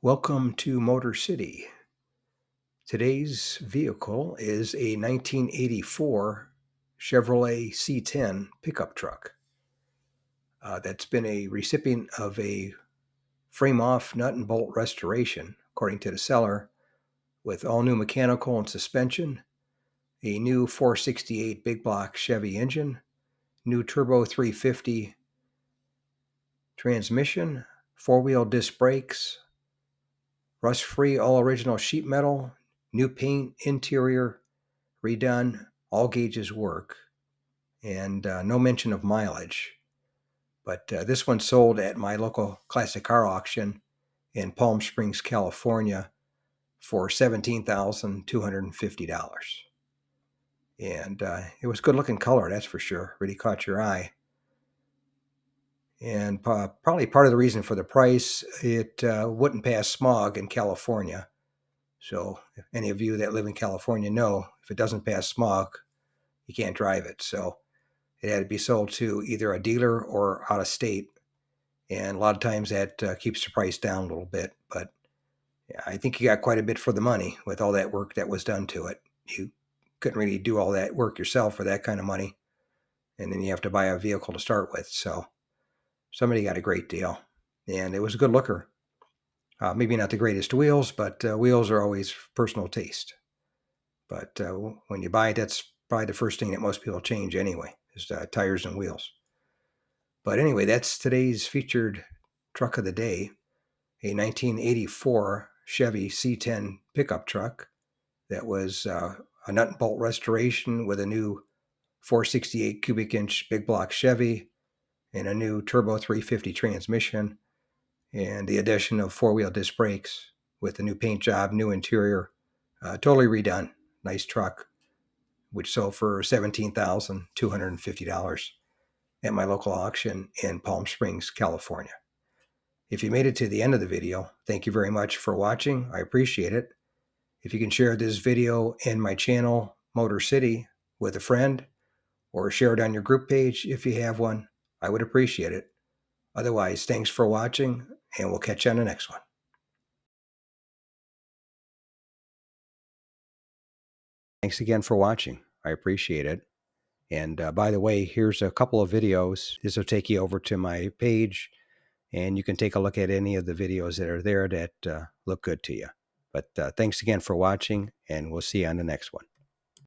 Welcome to Motor City. Today's vehicle is a 1984 Chevrolet C10 pickup truck that's been a recipient of a frame-off nut and bolt restoration, according to the seller, with all new mechanical and suspension, a new 468 big block Chevy engine, new turbo 350 transmission, four-wheel disc brakes, rust-free all original sheet metal, new paint, interior redone, all gauges work, and no mention of mileage. But this one sold at my local classic car auction in Palm Springs, California for $17,250. And it was good looking color, that's for sure. Really caught your eye. And probably part of the reason for the price, it wouldn't pass smog in California. So if any of you that live in California know, if it doesn't pass smog, you can't drive it. So it had to be sold to either a dealer or out of state. And a lot of times that keeps the price down a little bit. But yeah, I think you got quite a bit for the money with all that work that was done to it. You couldn't really do all that work yourself for that kind of money. And then you have to buy a vehicle to start with. So somebody got a great deal. And it was a good looker. Maybe not the greatest wheels, but wheels are always personal taste. But when you buy it, that's probably the first thing that most people change anyway, is tires and wheels. But anyway, that's today's featured truck of the day, a 1984 Chevy C10 pickup truck that was a nut and bolt restoration with a new 468 cubic inch big block Chevy and a new turbo 350 transmission and the addition of four-wheel disc brakes with a new paint job, new interior, totally redone. Nice truck, which sold for $17,250 at my local auction in Palm Springs, California. If you made it to the end of the video, thank you very much for watching. I appreciate it. If you can share this video and my channel, Motor City, with a friend, or share it on your group page if you have one, I would appreciate it. Otherwise, thanks for watching, and we'll catch you on the next one. Thanks again for watching. I appreciate it. And by the way, here's a couple of videos. This will take you over to my page, and you can take a look at any of the videos that are there that look good to you. But thanks again for watching, and we'll see you on the next one.